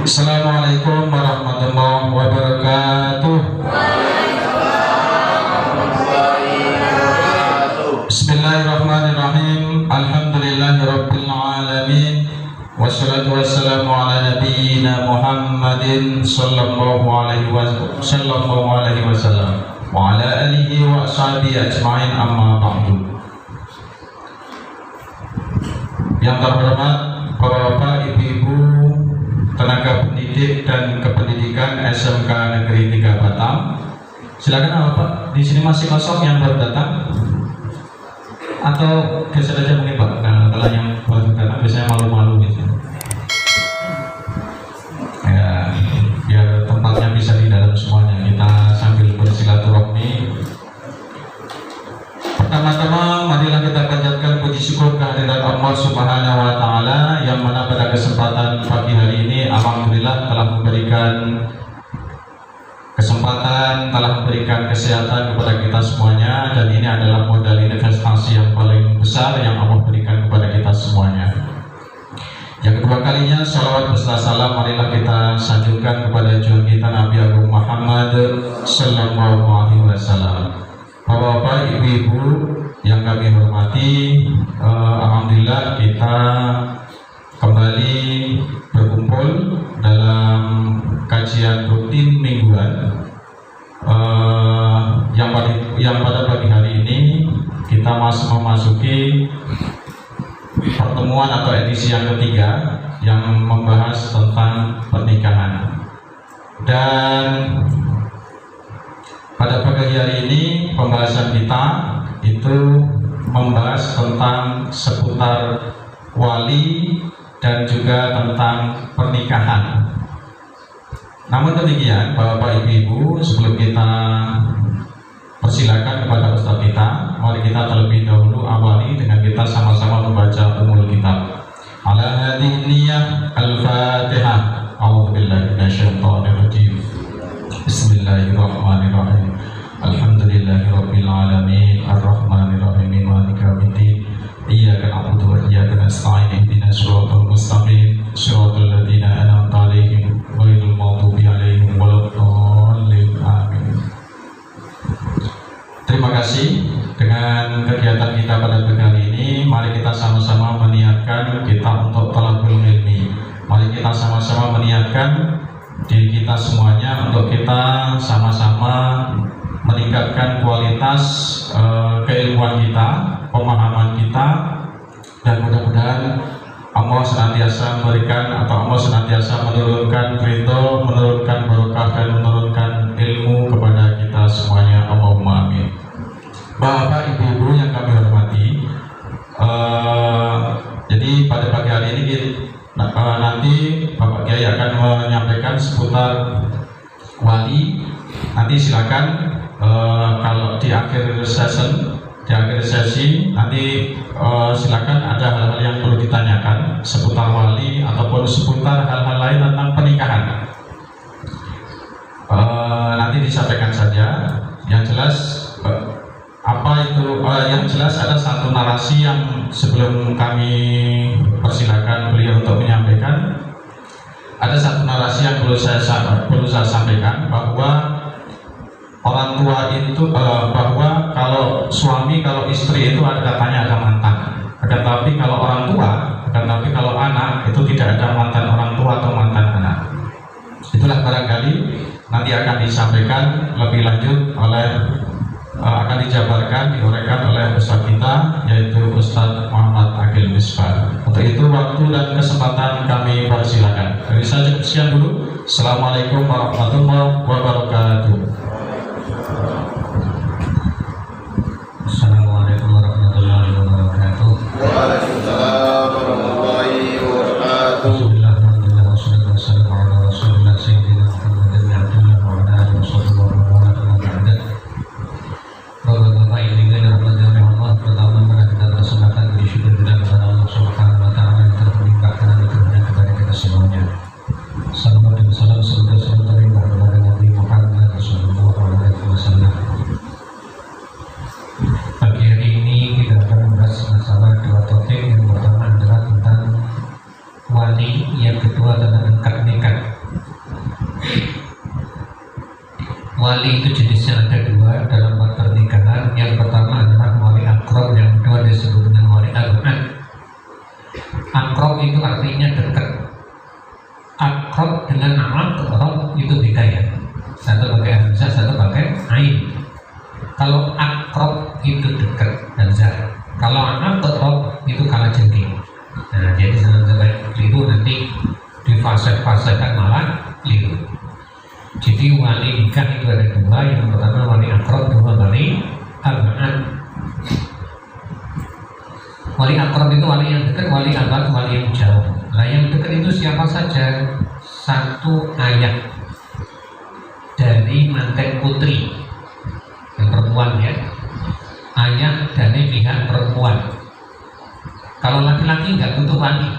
Assalamualaikum warahmatullahi wabarakatuh. Bismillahirrahmanirrahim. Alhamdulillahirabbil alamin. Wassalatu wassalamu ala nabiyyina Muhammadin sallallahu alaihi wasallam wa ala alihi wa ashabihi ajma'in, amma ba'du. Yang terhormat Bapak-bapak, Ibu-ibu, tenaga pendidik dan kependidikan SMK Negeri 3 Batam. Silakan Pak, di sini masih kosong yang baru datang atau geser aja mungkin Pak. Nah, kalau yang baru datang biasanya malu-malu gitu. Ya, biar tempatnya bisa di dalam semuanya. Kita sambil bersilaturahmi. Pertama-tama marilah kita panjatkan puji syukur kehadirat Allah Subhanahu wa taala yang mana pada kesempatan pagi hari ini alhamdulillah telah memberikan kesempatan, telah memberikan kesehatan kepada kita semuanya, dan ini adalah modal investasi yang paling besar yang Allah berikan kepada kita semuanya. Yang kedua kalinya salawat beserta salam marilah kita sanjungkan kepada junjungan kita Nabi Agung Muhammad sallallahu alaihi wasallam. Bapak-bapak, ibu-ibu yang kami hormati, alhamdulillah kita kembali berkumpul dalam kajian rutin mingguan yang pada pagi hari ini kita masih memasuki pertemuan atau edisi yang ketiga yang membahas tentang pernikahan. Dan pada pagi hari ini pembahasan kita itu membahas tentang seputar wali dan juga tentang pernikahan. Namun demikian, Bapak Ibu, sebelum kita persilakan kepada Ustaz kita, mari kita terlebih dahulu awali dengan kita sama-sama membaca umul kitab. Ala hadhihi niyyah al-Fatihah. A'udzubillahi minasyaitonir rajim. Bismillahirrahmanirrahim. Alhamdulillahirabbil alamin arrahmanirrahim maliki yaumiddin. Iyyaka na'budu wa iyyaka nasta'in ihdinas siratal mustaqim siratal ladzina an'amta 'alaihim ghairil maghdubi 'alaihim waladdallin. Amin. Terima kasih. Dengan kegiatan kita pada pagi hari ini, mari kita sama-sama meniatkan kita untuk talabul ilmi. Mari kita sama-sama meniatkan diri kita semuanya untuk kita sama-sama meningkatkan kualitas keilmuan kita, pemahaman kita, dan mudah-mudahan Allah senantiasa memberikan atau Allah senantiasa menurunkan ridho, menurunkan barokah dan menurunkan ilmu kepada kita semuanya. Allahumma amin. Bapak Ibu yang kami hormati, jadi pada pagi hari ini nanti Bapak Kiai akan menyampaikan seputar wali. Nanti silakan kalau di akhir sesi nanti silakan ada hal-hal yang perlu ditanyakan seputar wali ataupun seputar hal-hal lain tentang pernikahan. Nanti disampaikan saja. Yang jelas yang jelas ada satu narasi yang sebelum kami persilakan beliau untuk menyampaikan. Ada satu narasi yang perlu saya sampaikan, bahwa orang tua itu bahwa kalau suami, kalau istri itu ada katanya ada mantan. Tetapi kalau orang tua, tetapi kalau anak itu tidak ada mantan orang tua atau mantan anak. Itulah barangkali nanti akan disampaikan lebih lanjut oleh akan dijabarkan, diuraikan oleh Ustaz kita, yaitu Ustaz Muhammad Akil Misbah. Untuk itu waktu dan kesempatan kami persilakan. Dari saya cukup sekian dulu. Assalamualaikum warahmatullahi wabarakatuh. Assalamualaikum warahmatullahi wabarakatuh. Waalaikumsalam warahmatullahi wabarakatuh. Bismillahirrahmanirrahim. Wassalamualaikum warahmatullahi wabarakatuh. Bapak-bapak ini dirahmati Allah, pertama pada kita persembahkan puji syukur kita kepada Allah Subhanahu wa taala yang telah melimpahkan anugerahnya kepada kita semuanya. Salam dan salam semoga selalu terlimpah kepada Nabi Muhammad sallallahu alaihi wasallam. Pagi hari ini kita akan membahas masalah dua topik. Yang pertama adalah tentang wali, yang kedua tentang akad nikah. wali itu jenisnya ada dua dalam bab pernikahan. Yang pertama adalah wali akrob, yang kedua disebut dengan wali abad. Akrob itu artinya dekat. Akrob dengan akrob itu beda ya. Satu pakai hamzah, satu pakai ain. Kalau akrob itu dekat hamzah. Kalau akrob itu kalajengking. Nah, jadi sampai keliru nanti di fase-fasekan malah keliru. Jadi wali nikah itu ada dua, yang pertama wali akrob, kedua wali abad. Wali akrob itu wali yang dekat, wali abad wali yang jauh. Nah, yang dekat itu siapa saja? Satu ayah dari manten putri, yang perempuan ya, ayah dari pihak perempuan. Kalau laki-laki nggak butuh wali,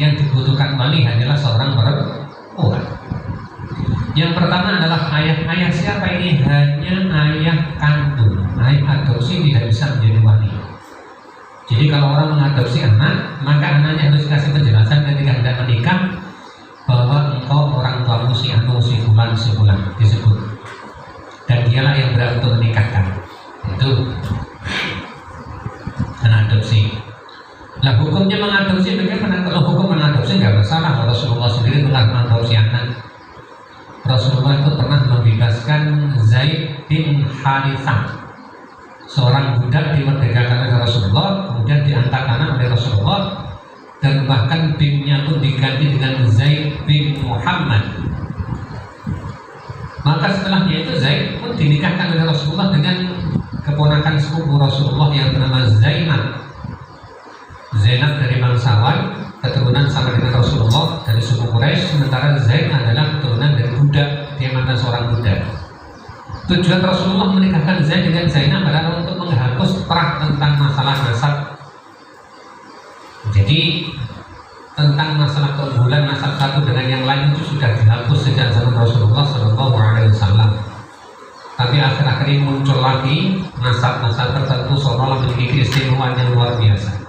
yang dibutuhkan wali hanyalah seorang perempuan. Yang pertama adalah ayah siapa ini? Hanya ayah kandung, ayah adopsi tidak bisa menjadi wali. Jadi kalau orang mengadopsi anak, maka anaknya harus kasih penjelasan ketika hendak menikah bahwa engkau orang tuamu si anu si fulan disebut, dan dialah yang berhak untuk menikahkan. Itu mengadopsi. Nah, hukumnya mengadopsi bagaimana? Kalau hukum mengadopsi nggak masalah. Rasulullah sendiri telah mengadopsi anak. Rasulullah itu pernah membebaskan Zaid bin Harithah, seorang budak dimerdekakan oleh Rasulullah, kemudian diangkat anak oleh Rasulullah, dan bahkan binnya pun diganti dengan Zaid bin Muhammad. Maka setelahnya itu Zaid pun dinikahkan oleh Rasulullah dengan keponakan sepupu Rasulullah yang bernama Zainab. Zainab dari bangsawan, keturunan sama dengan Rasulullah dari suku Quraisy, sementara Zaid adalah keturunan dari budak, dia mantan seorang budak. Tujuan Rasulullah menikahkan Zaid dengan Zainab adalah untuk menghapus perang tentang masalah nasab. Jadi tentang masalah keunggulan nasab satu dengan yang lain itu sudah dihapus sejak zaman Rasulullah SAW. Tapi akhir-akhir ini muncul lagi nasab-nasab tertentu seolah memiliki keistimewaan yang luar biasa.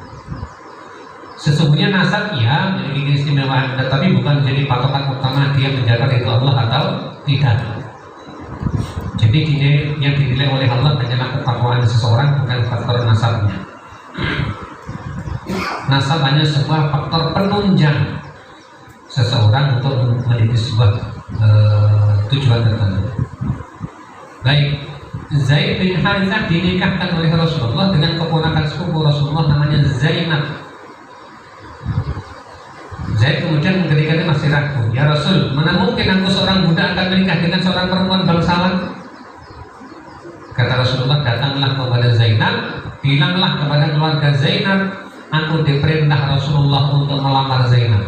Sesungguhnya nasab ya memiliki keistimewaan, tetapi bukan menjadi patokan utama dia menjaga ridho Allah atau tidak. Jadi yang dinilai oleh Allah hanyalah ketakwaan seseorang, bukan faktor nasabnya. Nasab hanya sebuah faktor penunjang seseorang untuk memiliki sebuah tujuan tertentu. Baik, Zaid bin Harithah dinikahkan oleh Rasulullah dengan keponakan sepupu Rasulullah namanya Zainab. Zaid kemudian ketika itu masih ragu, ya Rasul, mana mungkin aku seorang budak akan menikah dengan seorang perempuan bangsawan? Kata Rasulullah, datanglah kepada Zainab, bilanglah kepada keluarga Zainab, aku diperintah Rasulullah untuk melamar Zainab.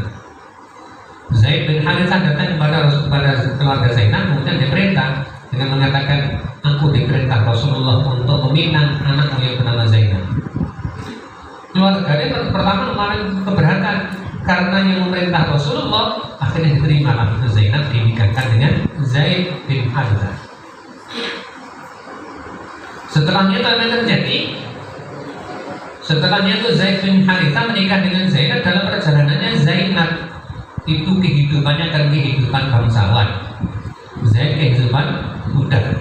Zaid bin Harithah datang kepada keluarga Zainab, kemudian diperintah dengan mengatakan, aku diperintah Rasulullah untuk meminang anakmu yang bernama Zainab. Keluarganya pertama kemarin keberatan, karena yang memerintah Rasulullah, akhirnya diterimalah Zainab dinikahkan dengan Zaid bin Harithah. Setelahnya apa yang terjadi? Setelahnya itu Zaid bin Harithah menikah dengan Zainab. Dalam perjalanannya Zainab itu kehidupannya kan kehidupan bangsawan, Zaid kehidupan budak.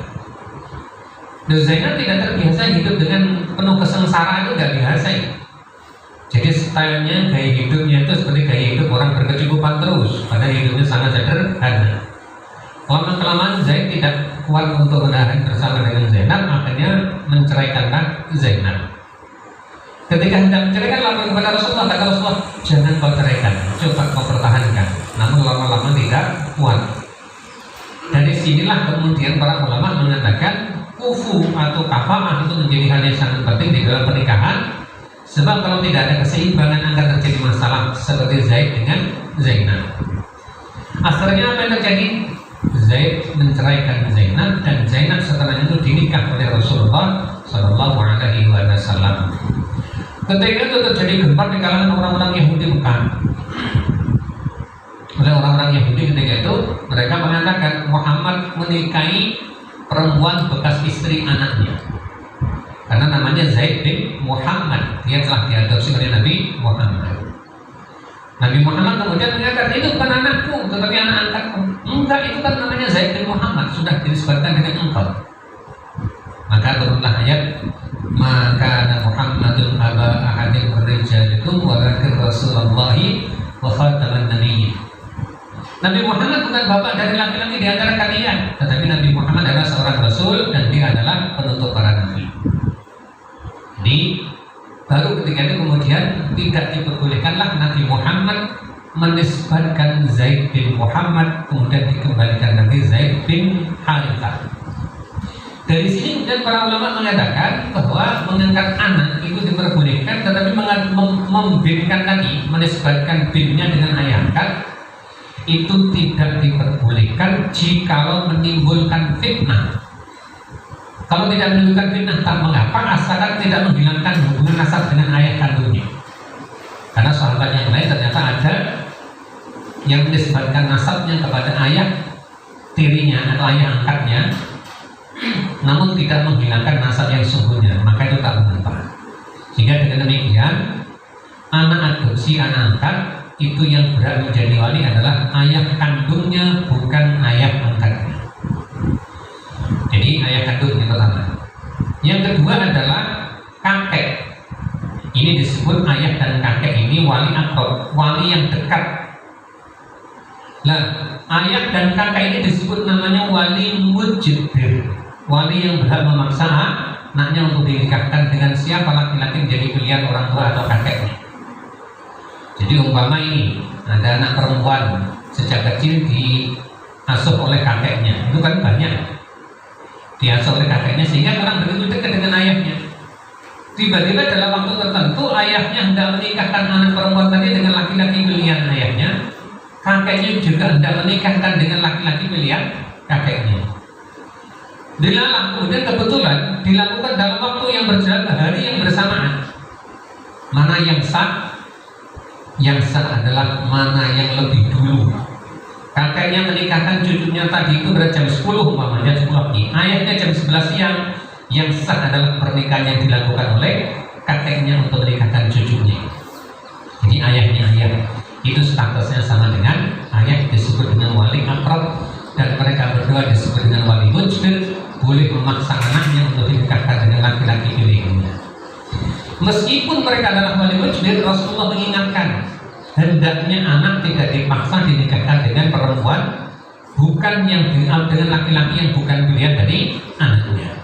Dan Zainab tidak terbiasa hidup dengan penuh kesengsaraan, itu nggak biasa ya. Jadi stylenya, gaya hidupnya itu seperti gaya hidup orang berkecukupan terus, padahal hidupnya sangat sederhana. Lama-kelamaan Zaid tidak kuat untuk menahan bersama dengan Zainab, akhirnya menceraikanlah Zainab. Ketika hendak menceraikan, lapor kepada Rasulullah, kata Rasulullah, jangan kau ceraikan, coba kau pertahankan. Namun lama-lama tidak kuat. Dari sinilah kemudian para ulama mengatakan kufu atau kafa'ah itu menjadi hal yang sangat penting di dalam pernikahan. Sebab kalau tidak ada keseimbangan akan terjadi masalah seperti Zaid dengan Zainab. Akhirnya apa yang terjadi? Zaid menceraikan Zainab, dan Zainab setelah itu dinikah oleh Rasulullah SAW. Ketika itu terjadi gempar di kalangan orang-orang Yahudi Mekah. Oleh orang-orang Yahudi ketika itu mereka mengatakan Muhammad menikahi perempuan bekas istri anaknya. Karena namanya Zaid bin Muhammad, dia telah diadopsi oleh Nabi Muhammad. Nabi Muhammad kemudian mengatakan itu bukan anakku, tetapi anak angkatku. Enggak, itu kan namanya Zaid bin Muhammad, sudah dinisbatkan dengan engkau. Maka turunlah ayat, maka Muhammadun aba ahadin rijalikum walakin Rasulullahi wa khataman nabiyyin. Nabi Muhammad bukan bapak dari laki-laki di antara kalian, tetapi Nabi Muhammad adalah seorang rasul dan dia adalah penutup para nabi. Jadi baru ketika itu kemudian tidak diperbolehkanlah Nabi Muhammad menisbatkan Zaid bin Muhammad, kemudian dikembalikan lagi Zaid bin Harithah. Dari sini kemudian para ulama mengatakan bahwa mengangkat anak itu diperbolehkan, tetapi membinkan tadi, menisbatkan binnya dengan ayah angkat itu tidak diperbolehkan jikalau menimbulkan fitnah. Kalau tidak menimbulkan fitnah tak mengapa, asalkan tidak menghilangkan hubungan nasab dengan ayah kandungnya. Karena sahabat yang lain ternyata ada yang menisbatkan nasabnya kepada ayah tirinya atau ayah angkatnya, namun tidak menghilangkan nasab yang sungguhnya, maka itu tak mengapa. Sehingga dengan demikian anak adopsi, anak angkat itu yang berhak menjadi wali adalah ayah kandungnya, bukan ayah angkatnya. Jadi ayah kandung yang pertama. Yang kedua adalah kakek. Ini disebut ayah dan kakek ini wali akrab, wali yang dekat. Nah, ayah dan kakek ini disebut namanya wali mujibir, wali yang berhak memaksa anaknya untuk dinikahkan dengan siapa laki-laki menjadi pilihan orang tua atau kakeknya. Jadi umpama ini ada anak perempuan sejak kecil diasuh oleh kakeknya, itu kan banyak diasuh oleh kakeknya sehingga orang begitu dekat dengan ayahnya. Tiba-tiba dalam waktu tertentu ayahnya hendak menikahkan anak perempuan tadi dengan laki-laki pilihan ayahnya, kakeknya juga hendak menikahkan dengan laki-laki pilihan kakeknya. Dilalah kemudian kebetulan dilakukan dalam waktu yang berjalan hari yang bersamaan. Mana yang sah? Yang sah adalah mana yang lebih dulu. Kakeknya menikahkan cucunya tadi itu pada jam 10 umpamanya, 10 pagi. Ayahnya jam 11 siang. Yang sah adalah pernikahan yang dilakukan oleh kakeknya untuk menikahkan cucunya. Jadi ayahnya ayah itu statusnya sama dengan ayah, disebut dengan wali akrab, dan mereka berdua disebut dengan wali mujbir, boleh memaksa anaknya untuk dinikahkan dengan laki-laki pilihannya. Meskipun mereka adalah wali mujbir, Rasulullah mengingatkan hendaknya anak tidak dipaksa dinikahkan dengan perempuan bukan yang dengan laki-laki yang bukan pilihan dari anaknya.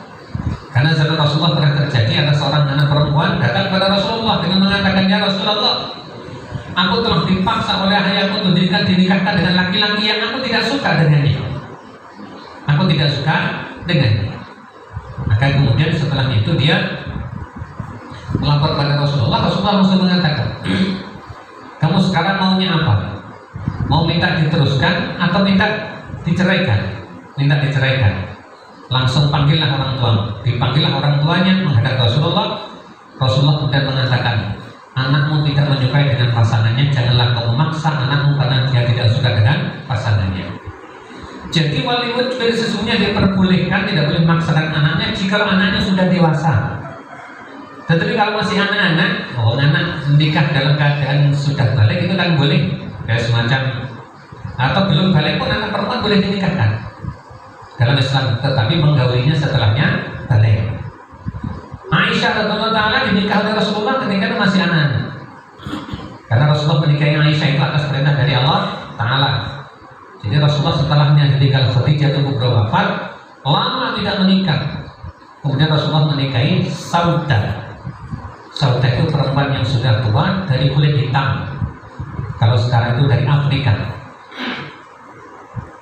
Karena zaman Rasulullah pernah terjadi ada seorang anak perempuan datang kepada Rasulullah dengan mengatakan, ya Rasulullah, aku telah dipaksa oleh ayahku untuk dinikahkan dengan laki-laki yang aku tidak suka dengannya. Aku tidak suka dengannya. Maka kemudian setelah itu dia melapor pada Rasulullah. Rasulullah langsung mengatakan, kamu sekarang maunya apa? Mau minta diteruskan atau minta diceraikan? Minta diceraikan. Langsung panggillah orang tua. Dipanggillah orang tuanya menghadap Rasulullah. Rasulullah kemudian mengatakan, anakmu tidak menyukai dengan pasangannya, janganlah kau memaksa anakmu karena dia tidak suka dengan pasangannya. Jadi wali mujbir sesungguhnya diperbolehkan, tidak boleh memaksakan anaknya jika anaknya sudah dewasa. Tetapi kalau masih anak-anak, anak menikah dalam keadaan sudah balik itu kan boleh, kayak semacam, atau belum balik pun anak perempuan boleh dinikahkan dalam Islam, tetapi menggaulinya setelahnya balik. Aisyah radhiyallahu taala dinikah oleh Rasulullah ketika itu masih anak-anak. Karena Rasulullah menikahi Aisyah itu atas perintah dari Allah Taala. Jadi Rasulullah setelahnya ditinggal Khadijah itu wafat, lama tidak menikah. Kemudian Rasulullah menikahi Saudah. Saudah itu perempuan yang sudah tua dari kulit hitam. Kalau sekarang itu dari Afrika.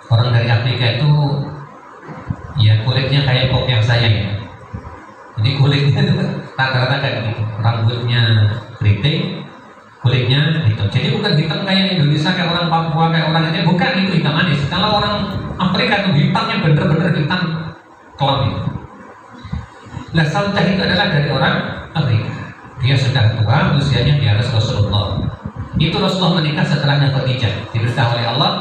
Orang dari Afrika itu ya kulitnya kayak kopiah saya ya. Jadi kulitnya rata-rata kayak gitu, rambutnya keriting, kulitnya hitam. Jadi bukan hitam kayak Indonesia, kayak orang Papua, kayak orang Aceh, bukan, itu hitam manis. Kalau orang Afrika itu hitamnya bener-bener hitam kelam itu. Nah, Saudah itu adalah dari orang Afrika. Dia sudah tua, usianya di atas Rasulullah. Itu Rasulullah menikah setelahnya Khadijah, diberitahu oleh Allah.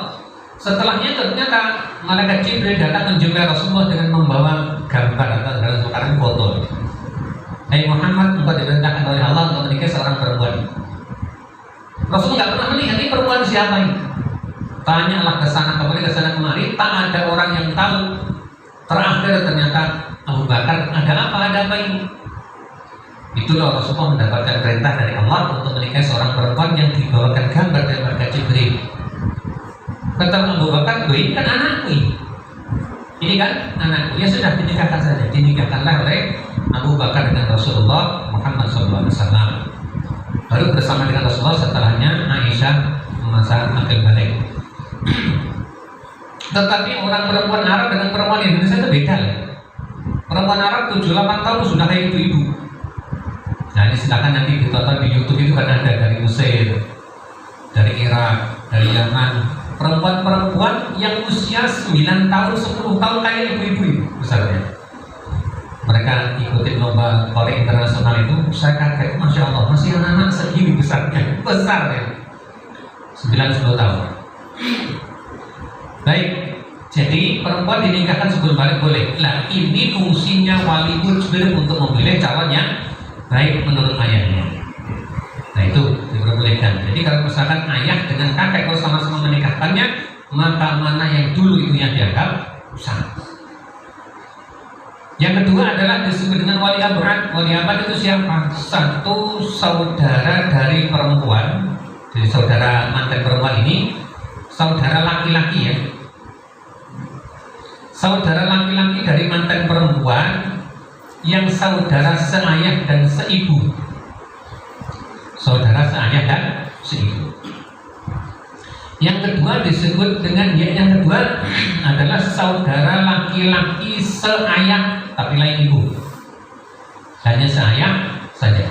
Setelahnya ternyata malaikat Jibril datang menjumpai Rasulullah dengan membawa gambar atau dalam sekarang foto. Hai Muhammad, engkau diperintahkan oleh Allah untuk menikahi seorang perempuan. Rasul nggak pernah melihat ini perempuan siapa ini. Tanyalah ke sana kemari, tak ada orang yang tahu. Terakhir ternyata Abu Bakar, ada apa ini? Itulah Rasulullah mendapatkan perintah dari Allah untuk menikahi seorang perempuan yang dibawakan gambar dari malaikat Jibril. Kata Abu Bakar, ini kan anakku ini kan anakku, ya sudah dinikahkan saja. Dinikahkanlah oleh Abu Bakar dengan Rasulullah Muhammad SAW. Baru bersama dengan Rasulullah setelahnya Aisyah masa akil balik. Tetapi orang perempuan Arab dengan perempuan Indonesia itu beda ya. Perempuan Arab 7-8 tahun sudah kayak ibu-ibu. Nah ini silakan nanti ditonton di YouTube, itu kan ada dari Mesir, dari Irak, dari Yaman. Perempuan-perempuan yang usia 9 tahun, 10 tahun kayak ibu-ibu itu besarnya. Mereka ikutin lomba voli internasional itu, saya kaget, Masya Allah, masih anak-anak segini besarnya, besar ya, 9-10 tahun. Baik, jadi perempuan dinikahkan sebelum balik boleh. Nah ini fungsinya wali mujbir untuk memilih calon yang baik menurut ayahnya. Nah itu diperbolehkan. Jadi kalau misalkan ayah dengan kakek kalau sama-sama menikahkannya, maka mana yang dulu itu yang dianggap sah. Yang kedua adalah disebut dengan wali abad. Wali abad itu siapa? Satu saudara dari perempuan. Jadi saudara mantan perempuan ini saudara laki-laki ya. Saudara laki-laki dari mantan perempuan yang saudara seayah dan seibu. Saudara seayah dan seibu. Yang kedua disebut dengan yang kedua adalah saudara laki-laki seayah tapi lain ibu. Hanya seayah saja.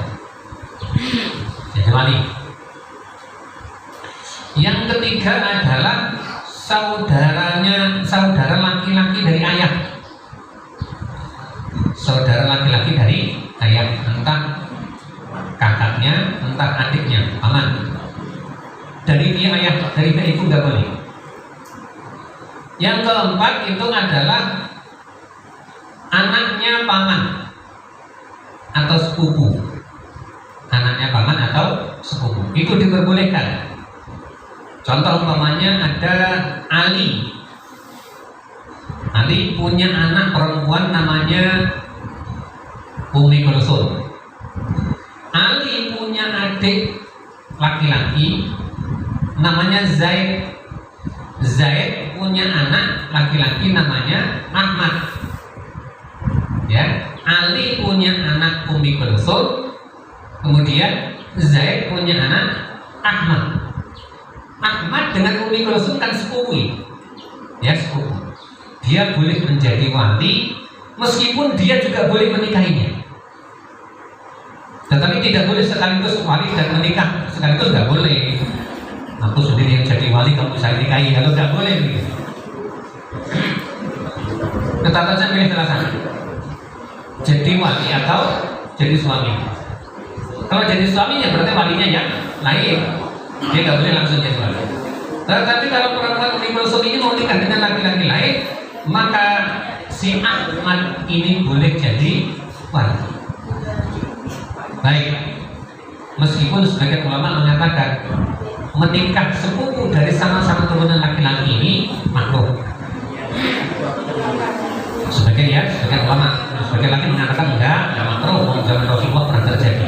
Jadi wali. Yang ketiga adalah saudara laki-laki dari ayah. Saudara laki-laki dari ayah, entah kakaknya, entah adiknya, paman. Dari dia ayah, dari dia ibu nggak boleh. Yang keempat itu adalah anaknya paman atau sepupu. Anaknya paman atau sepupu itu diperbolehkan. Contoh umpamanya ada Ali. Ali punya anak perempuan namanya Ummi Kulsum. Ali punya adik laki-laki namanya Zaid. Zaid punya anak laki-laki namanya Ahmad. Ya, Ali punya anak Ummi Kulsum, kemudian Zaid punya anak Ahmad. Ahmad dengan Ummi Kulsum kan sepupu, ya sepupu. Dia boleh menjadi wali, meskipun dia juga boleh menikahinya. Tetapi tidak boleh sekaligus wali dan menikah sekaligus, nggak boleh. Aku sendiri yang jadi wali, kamu bisa nikahi, kalau nggak boleh begitu. Tetap saja pilih salah satu. Jadi wali atau jadi suami. Kalau jadi suaminya berarti walinya yang lain. Dia nggak boleh langsung jadi wali. Tetapi kalau perempuan Ummi Kulsum ini mau nikah dengan laki-laki lain, maka si Ahmad ini boleh jadi wali. Baik, meskipun sebagian ulama mengatakan menikah sepupu dari sama-sama turunan laki-laki ini makruh. Sebagian ulama, sebagian lagi mengatakan enggak makruh. Zaman Rasulullah pernah terjadi.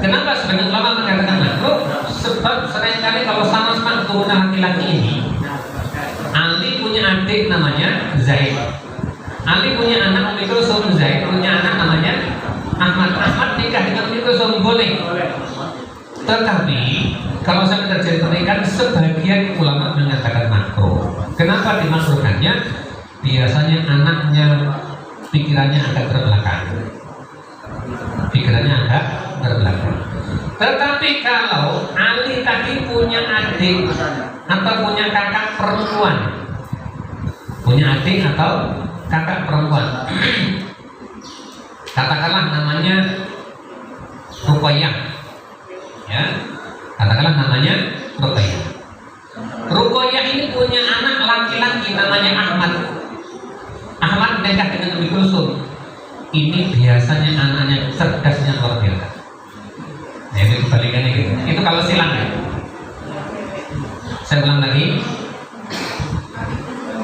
Kenapa sebagian ulama mengatakan makruh? Sebab seringkali kalau sama-sama turunan laki-laki ini, Ali punya adik namanya Zaid, Ali punya anak Ummi Kulsum, Zaid punya anak namanya Ahmad. Ahmad nikah dengan Ummi Kulsum boleh. Tetapi kalau sampai terjadi pernikahan, sebagian ulama menyatakan makruh. Kenapa dimakruhkannya? Biasanya anaknya pikirannya agak terbelakang. Tetapi kalau Ali tadi punya adik atau punya kakak perempuan, katakanlah namanya Ruqayyah, ya, katakanlah namanya Ruqayyah. Ruqayyah ini punya anak laki-laki namanya Ahmad. Ahmad nikah dengan Ummi Kulsum. Ini biasanya anaknya cerdasnya luar biasa. Nah, itu kebalikannya gitu. Itu kalau silang ya. Saya ulang lagi.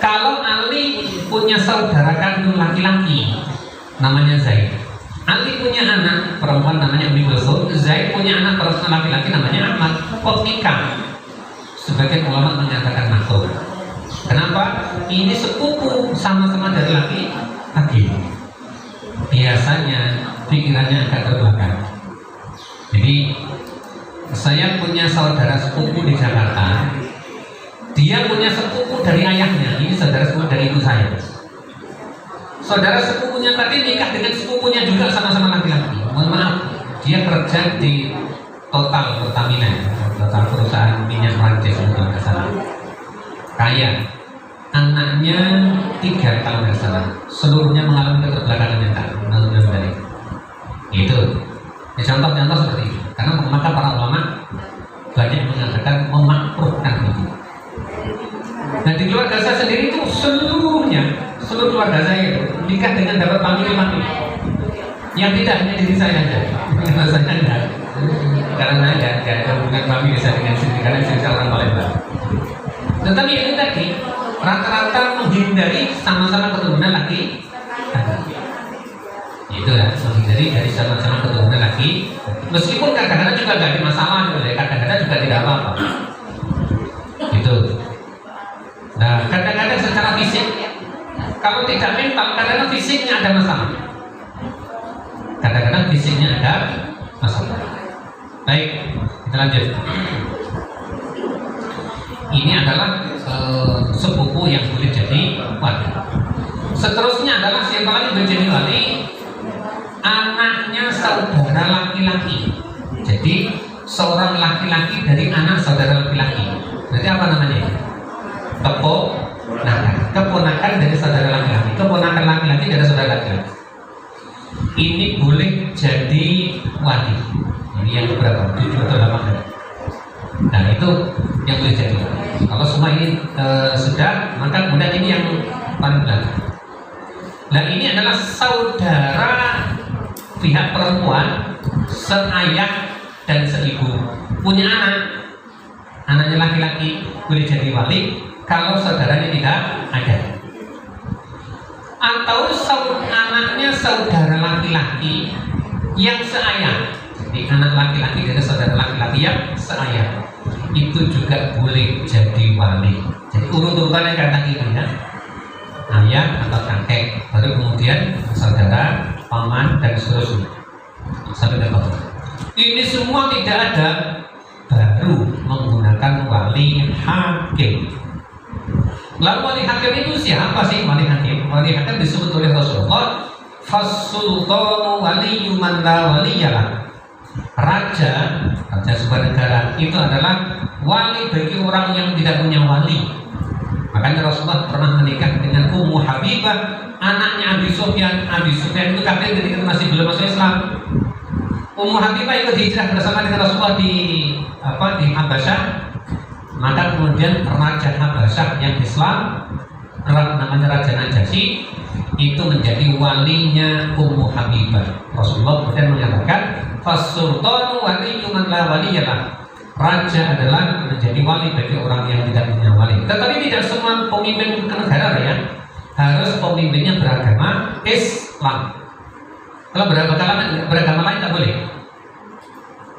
Kalau Ali punya saudara kandung laki-laki namanya Zaid, Ali punya anak perempuan namanya Ummi Kulsum, Zaid punya anak perempuan laki-laki namanya Ahmad, kok nikah? Sebagian ulama menyatakan makruh. Kenapa? Ini sepupu sama-sama dari laki-laki. Biasanya pikirannya agak terbelakang. Jadi saya punya saudara sepupu di Jakarta. Dia punya sepupu dari ayahnya. Ini saudara sepupu dari ibu saya. Saudara sepupunya tadi nikah dengan sepupunya juga sama-sama laki-laki. Mohon maaf, dia kerja di Total Pertamina, Total perusahaan minyak Prancis untuk ke sana. Kaya. Anaknya 3 kalau nggak salah. Seluruhnya mengalami keterbelakangan mental. Dari itu. Ya, contoh-contoh seperti itu. Karena maka para ulama banyak mengatakan memakruhkan itu. Nah di keluarga saya sendiri itu seluruh keluarga saya itu nikah dengan dapat famili-famili. Yang tidak hanya diri saya saja, karena saya enggak. Karena enggak ada hubungan famili saya dengan istri, karena istri saya orang Palembang. Tetapi ini tadi rata-rata menghindari sama-sama keturunan laki. Itu ya, menghindari dari sama-sama keturunan laki. Meskipun kadang-kadang juga nggak ada masalah, kadang-kadang juga tidak apa-apa. Itu. Nah, kadang-kadang secara fisik, kalau tidak mental, kadang-kadang fisiknya ada masalah. Kadang-kadang fisiknya ada masalah. Baik, kita lanjut. Ini adalah sepupu yang boleh jadi wali. Seterusnya adalah siapa lagi boleh jadi wali? Anaknya saudara laki-laki. Jadi seorang laki-laki dari anak saudara laki-laki. Berarti apa namanya? Keponakan dari saudara laki-laki. Keponakan laki-laki dari saudara laki-laki. Ini boleh jadi wali. Ini yang berapa? 7 atau 8. Nah itu yang boleh jadi wali. Kalau semua ini sudah, maka kemudian ini yang paling belakang. Nah ini adalah saudara pihak perempuan, seayah dan seibu, punya anaknya laki-laki boleh jadi wali kalau saudaranya tidak ada. Atau anaknya saudara laki-laki yang seayah, jadi anak laki-laki dari saudara laki-laki yang seayah, itu juga boleh jadi wali. Jadi urut-urutannya kata gitu ya, ayah atau kakek, baru kemudian saudara, paman dan seterusnya sampai ke bawah. Ini semua tidak ada, baru menggunakan wali hakim. Lalu wali hakim itu siapa sih wali hakim? Wali hakim disebut oleh Rasulullah, fasultanu waliyyu man la waliyalah. Raja sebuah negara itu adalah wali bagi orang yang tidak punya wali. Makanya Rasulullah pernah menikah dengan Ummu Habibah, anaknya Abi Sufyan. Abi Sufyan itu kafir ketika masih belum masuk Islam. Ummu Habibah ikut hijrah bersama dengan Rasulullah di Habasyah. Maka kemudian Raja Habasyah yang Islam, namanya Raja Najasyi, itu menjadi walinya Ummu Habibah. Rasulullah kemudian menyatakan, fasultanu waliyyu man la waliyalah. Raja adalah menjadi wali bagi orang yang tidak punya wali. Tetapi tidak semua pemimpin negara ya harus pemimpinnya beragama Islam. Kalau beragama lain tak boleh.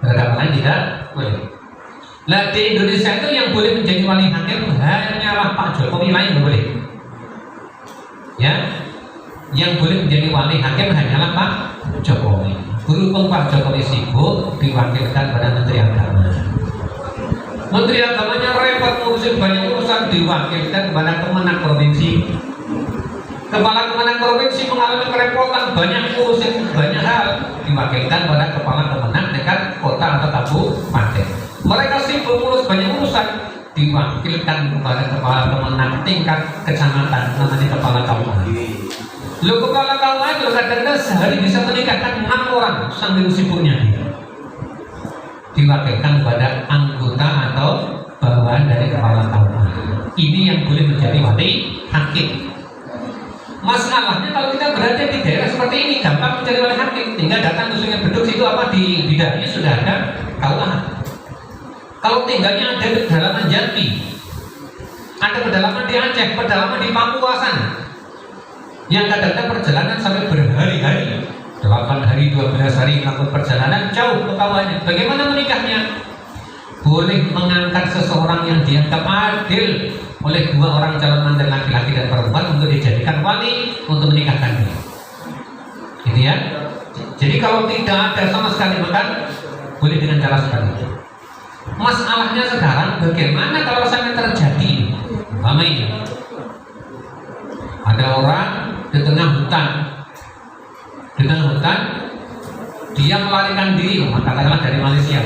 Beragama lain tidak boleh. Nah di Indonesia itu yang boleh menjadi wali hakim hanyalah Pak Jokowi, lain boleh. Ya, yang boleh menjadi wali hakim hanyalah Pak Jokowi. Berhubung Pak Jokowi sibuk, diwakilkan pada Menteri Agama. Menteri Agamanya repot ngurusin banyak urusan, diwakilkan kepada Kemenak Provinsi. Kepala Kemenak Provinsi mengalami kerepotan, banyak urusin banyak hal, diwakilkan pada Kepala Kemenak dekat kota atau kabupaten. Mereka sibuk ngurus banyak urusan, diwakilkan kepada Kepala Kemenak tingkat kecamatan, namanya Kepala Kabupaten. Lo Kepala Kabupaten kadang-kadang sehari bisa menikahkan 6 orang sambil sibuknya. Diwakilkan kepada anggota atau bawahan dari kepala kabupaten. Ini yang boleh menjadi wali hakim. Masalahnya kalau kita berada di daerah seperti ini gampang menjadi wali hakim. Tinggal datang ke Sungai Beduk situ apa di bidangnya sudah ada KUA. Kalau tinggalnya ada di dalaman Jambi, ada pedalaman di Aceh, pedalaman di Papua sana, yang kadang-kadang perjalanan sampai berhari-hari, 8 hari, 12 hari melakukan perjalanan jauh ke kawannya. Bagaimana menikahnya? Boleh mengangkat seseorang yang dianggap adil oleh 2 orang calon mantan laki-laki dan perempuan untuk dijadikan wali untuk menikahkan dia. Gitu ya. Jadi kalau tidak ada sama sekali maka boleh dengan cara seperti itu. Masalahnya sekarang bagaimana kalau sampai terjadi umpama ini ada orang di tengah hutan, dia melarikan diri, katakanlah dari Malaysia,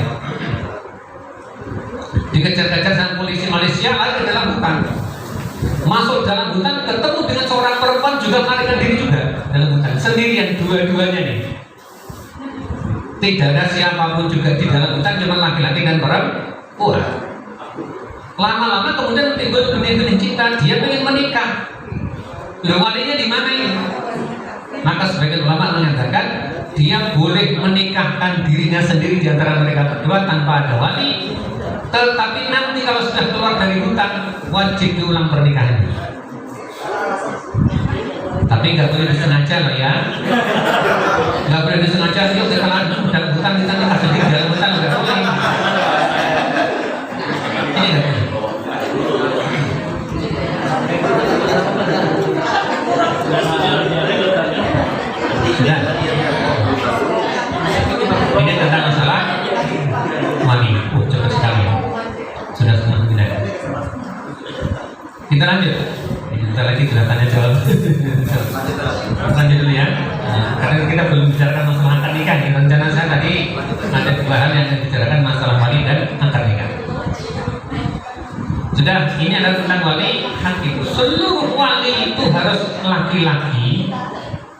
dikejar-kejar sama polisi Malaysia, lari ke dalam hutan, masuk dalam hutan, ketemu dengan seorang perempuan juga melarikan diri juga dalam hutan, sendirian dua-duanya nih. Tidak ada siapapun juga di dalam hutan, cuma laki-laki dan perempuan. Lama-lama kemudian timbul benih-benih cinta, dia ingin menikah. Loh, walinya di mana ini? Maka sebagian ulama mengatakan dia boleh menikahkan dirinya sendiri di antara mereka berdua tanpa ada wali. Tetapi nanti kalau sudah keluar dari hutan wajib diulang pernikahannya. Tapi nggak boleh disengaja loh ya. Nggak boleh disengaja. Yuk kita langsung dalam hutan kita nikah sendiri dalam hutan nggak boleh. Ini nggak boleh. Sudah. Ini tentang masalah wali. Cepat sekali. Sudah tidak. Kita lanjut. Kita lagi tanya jawab. Lanjut dulu ya. Karena kita belum bicarakan masalah akad nikah. Rencana saya tadi ada 2 hal yang dibicarakan masalah wali dan akad nikah. Sudah, ini adalah tentang wali. Hakim. Seluruh wali itu harus laki-laki,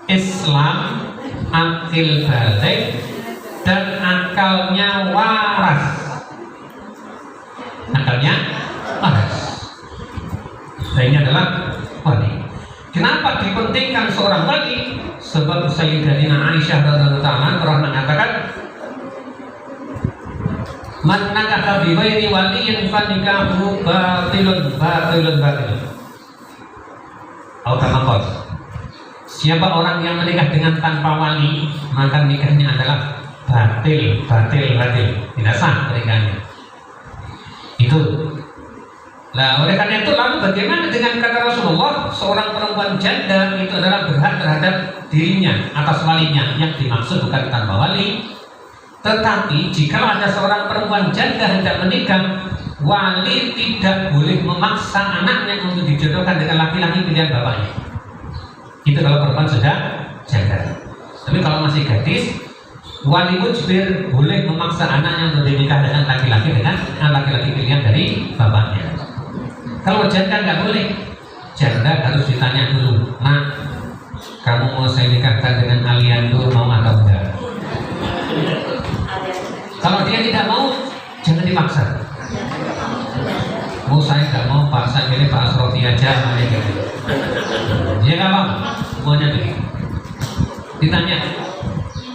Islam, akil balik, dan akalnya waras. Akalnya waras. Nah, ini adalah wali. Kenapa dipentingkan seorang wali? Sebab Sayyidatina Aisyah radhiyallahu ta'ala pernah mengatakan, "Man nakaha bi ghairi waliyin fa nikahu batilun." Siapa orang yang menikah dengan tanpa wali, maka nikahnya adalah batil. Tidak sah pernikahannya. Itu. Nah, oleh karena itu lalu bagaimana dengan kata Rasulullah, seorang perempuan janda itu adalah berhak terhadap dirinya atas walinya. Yang dimaksud bukan tanpa wali, tetapi jika ada seorang perempuan janda hendak menikah, wali tidak boleh memaksa anaknya untuk dijodohkan dengan laki-laki pilihan bapaknya. Itu kalau perempuan sudah janda. Tapi kalau masih gadis, wali mujbir boleh memaksa anaknya untuk menikah dengan laki-laki pilihan dari bapaknya. Kalau janda nggak boleh. Janda harus ditanya dulu, "Nak, kamu mau saya nikahkan dengan Aliando, mau atau enggak?" Kalau dia tidak mau, jangan dipaksa. "Oh, saya nggak mau Pak, saya pilih Pak Asrofi aja." Dia nggak mau, maunya begitu. Ditanya,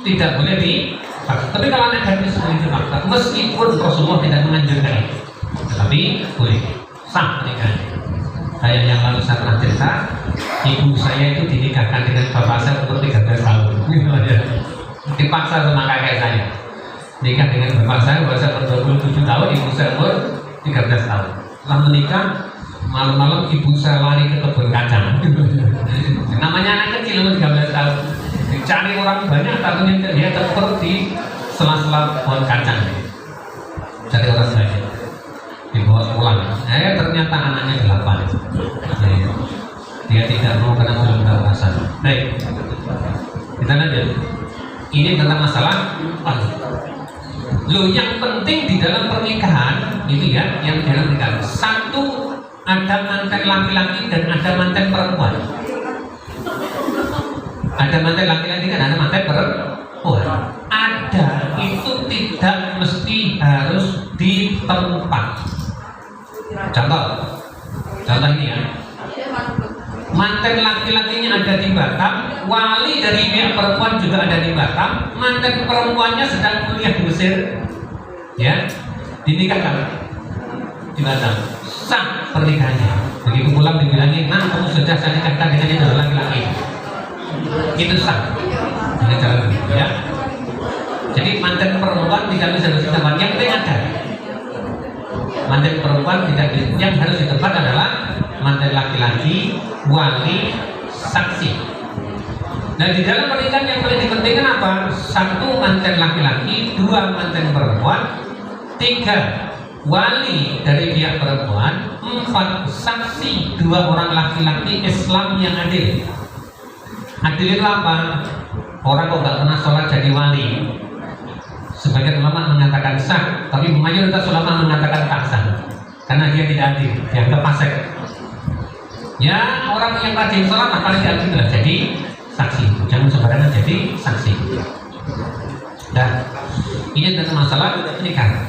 tidak boleh dipaksa. Tapi kalau anak gadis boleh dipaksa, meskipun Rasulullah tidak menganjurkan itu, tapi boleh. Sah pernikahannya. Kayak yang lalu saya pernah cerita, ibu saya itu dinikahkan dengan bapak saya umur 13 tahun. Dipaksa sama kakek saya. Nikah dengan bapak saya umur 27 tahun, ibu saya umur 13 tahun. Setelah menikah, malam-malam ibu saya lari ke kebun kacang. Namanya anak kecil umur 13 tahun. Dicari orang banyak, takutnya dia terperut di sela-sela pohon kacang. Cari orang banyak. Dibawa pulang. Ternyata anaknya 8. Dia tidak mau karena belum tahu asal. Baik, kita lanjut. Ini tentang masalah loh, yang penting di dalam pernikahan itu ya, yang dalam pernikahan satu, ada mantan laki-laki dan ada mantan perempuan. Ada mantan laki-laki dan ada mantan perempuan. Ada, itu tidak mesti harus di tempat. Contoh ini ya, mantan laki-lakinya ada di Batam, wali dari pihak perempuan juga ada di Batam, mantan perempuannya sedang kuliah di Mesir, ya, dinikahkan dibatal, sah pernikahannya. Begitu pulang dibilangin, nah kamu sudah saya nikahkan dengan yang laki-laki, itu sah. Ini cara begitu ya. Jadi mantan perempuan tidak bisa ditebak, yang penting ada. Mantan perempuan tidak, yang harus ditebak adalah mantan laki-laki, wali, saksi. Nah di dalam pernikahan yang paling dipentingkan apa? 1 mantan laki-laki, 2 mantan perempuan, 3 wali dari pihak perempuan, 4 saksi 2 orang laki-laki Islam yang adil. Adil itu apa? Orang kok gak pernah sholat jadi wali. Sebagian ulama mengatakan sah, tapi mayoritas ulama mengatakan tak sah karena dia tidak adil, dianggap fasik. Ya orang yang rajin sholat apalagi adil jadi saksi, jangan sembarangan jadi saksi. Dan ini tentang masalah pernikahan.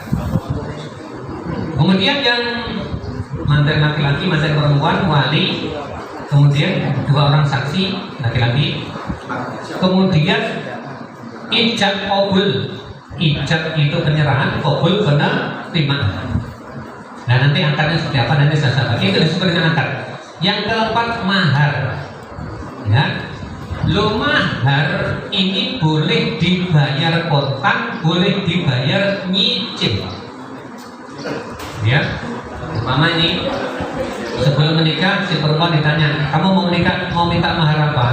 Kemudian yang mantan laki-laki, mantan perempuan, wali, kemudian 2 orang saksi laki-laki, kemudian ijab qabul. Ijab itu penyerahan, qabul penerimaan. Nah nanti akadnya seperti apa nanti saya sampaikan. Itu seperti akad. Yang keempat mahar. Ya. Lo mahar ini boleh dibayar kontan, boleh dibayar nyicil. Ya, umpama ini sebelum menikah si perempuan ditanya, kamu mau menikah, mau minta mahar apa?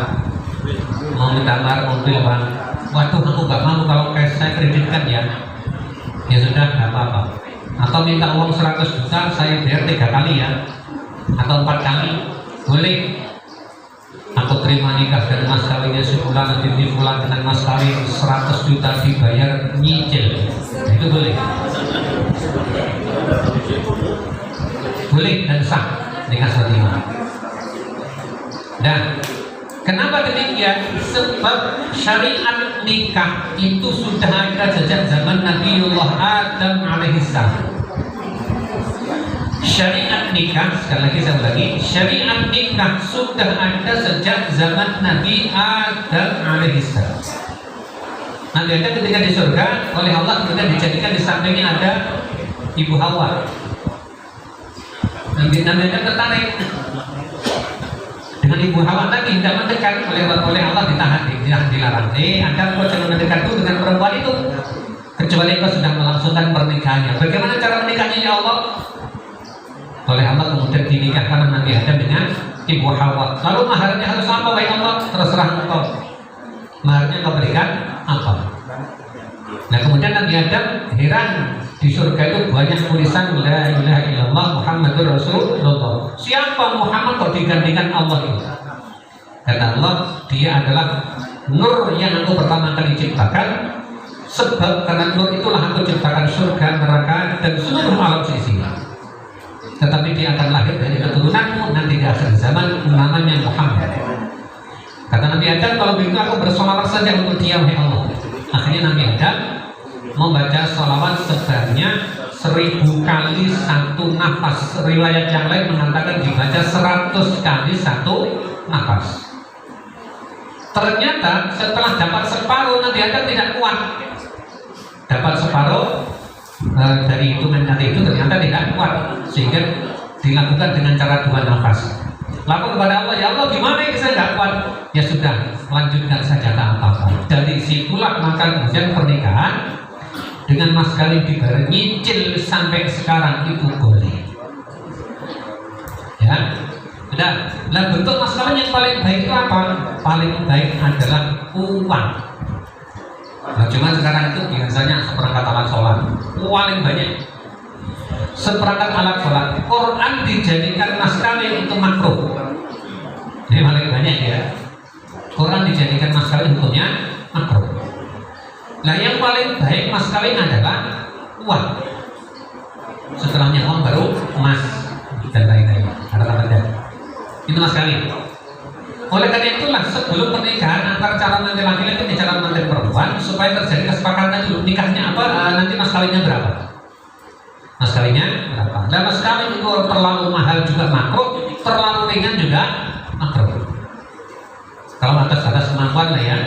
Mau minta mahar mobil bang? Waduh, aku gak mau kalau cash saya kreditkan ya. Ya sudah, gak apa-apa. Atau minta uang 100 juta, saya bayar 3 kali ya, atau 4 kali, boleh. Aku terima nikah dan mas kawinnya sebulan, nanti dibulan dengan mas kawin 100 juta dibayar nyicil, nah, itu boleh. Boleh dan sah nikah seperti ini. Dan kenapa demikian? Sebab syariat nikah itu sudah ada sejak zaman Nabiullah Adam alaihissalam. Syariat nikah, sekali lagi saya ulangi, syariat nikah sudah ada sejak zaman Nabi Adam alaihissalam. Nabi Adam ketika di surga oleh Allah kemudian dijadikan di sampingnya ada Ibu Hawa. Nabi Adam tertarik dengan Ibu Hawa tadi, tidak mendekat oleh Allah, ditahan, dilarang. Anda kok jangan mendekat itu dengan perempuan itu kecuali kau sudah melangsungkan pernikahannya. Bagaimana cara menikahnya ya Allah? Oleh Allah kemudian dinikahkan Nabi Adam dengan Ibu Hawa. Lalu maharnya harus apa wahai Allah? Terserah engkau. Maharnya kau berikan apa? Nah kemudian Nabi Adam heran, di surga itu banyak tulisan La ilaha illallah Muhammadur Rasulullah. Siapa Muhammad kok digantikan Allah itu? Kata Allah, dia adalah nur yang aku pertama kali ciptakan. Sebab karena nur itulah aku ciptakan surga, neraka dan seluruh alam seisinya. Tetapi dia akan lahir dari keturunanmu nanti di akhir zaman, namanya Muhammad. Kata Nabi Adam, kalau begitu aku bersolawat saja untuk dia wahai Allah. Akhirnya Nabi Adam membaca solawat sebanyak 1000 kali 1 nafas. Riwayat yang lain mengatakan dibaca 100 kali 1 nafas. Ternyata setelah dapat separuh, Nabi Adam tidak kuat. Dapat separuh dari hitungan tadi itu ternyata tidak kuat, sehingga dilakukan dengan cara 2 nafas. Lapor kepada Allah, ya Allah gimana ini saya tidak kuat? Ya sudah, lanjutkan saja tak apa-apa. Dari situlah maka kemudian pernikahan dengan mas kawin dibayar nyicil sampai sekarang itu boleh. Ya, sudah. Nah bentuk mas kawin yang paling baik itu apa? Paling baik adalah uang. Nah, cuma sekarang itu biasanya seperangkat alat sholat paling banyak. Seperangkat alat sholat, Quran dijadikan mas kawin untuk makruh. Ini paling banyak ya. Quran dijadikan mas kawin untuknya makruh. Nah yang paling baik mas kawin adalah uang. Setelahnya uang baru emas dan lain-lain. Itu mas kawin. Oleh karena itulah sebelum pernikahan antara calon mantan laki-laki dan calon mantan perempuan, supaya terjadi kesepakatan dulu nikahnya apa, nanti mas kawinnya berapa? Mas kawinnya berapa? Dan mas kawin itu terlalu mahal juga makruh, terlalu ringan juga makruh. Kalau atas kemampuan lah ya,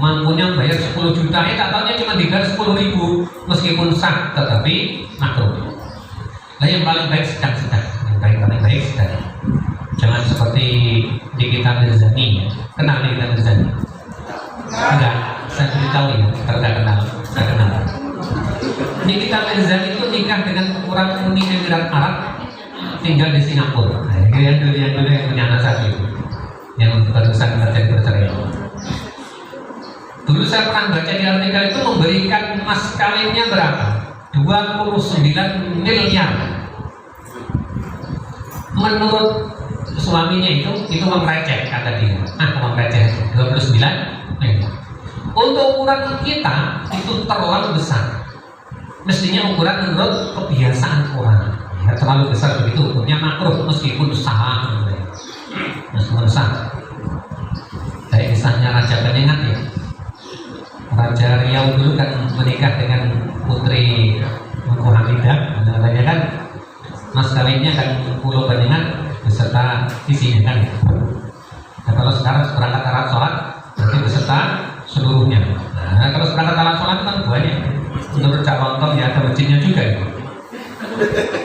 mampunya bayar 10 juta, tak tahunya cuma dibayar 10.000, meskipun sah tetapi makruh. Nah, yang paling baik sedang-sedang, yang paling baik sedang. Jangan seperti di kitab Mirzani, ya. Kenal di kitab Mirzani? Enggak, saya beritahu ya, kalau nggak kenal, saya kenal. Di kitab Mirzani itu nikah dengan orang Uni Emirat Arab, tinggal di Singapura. Nah, yang dulu yang punya anak satu itu, yang barusan terjadi perceraian. Dulu saya pernah baca di artikel itu memberikan mas kawinnya berapa? 29 miliar. Menurut suaminya itu uang receh, kata dia. Uang receh 29 miliar. Untuk ukuran kita itu terlalu besar. Mestinya ukuran menurut kebiasaan orang. Ya, terlalu besar begitu ukurnya makruh meskipun sah. Meskipun sah. Kayak kisahnya Raja Peningat ya. Raja Riau dulu kan menikah dengan putri Mangku Hamidah, katanya kan mas kawinnya kan Pulau Peningat beserta isinya kan. Nah, kalau sekarang seperangkat alat sholat berarti beserta seluruhnya. Nah, kalau seperangkat alat sholat kan banyak. Menurut Cak Lontong ya ada masjidnya juga ya.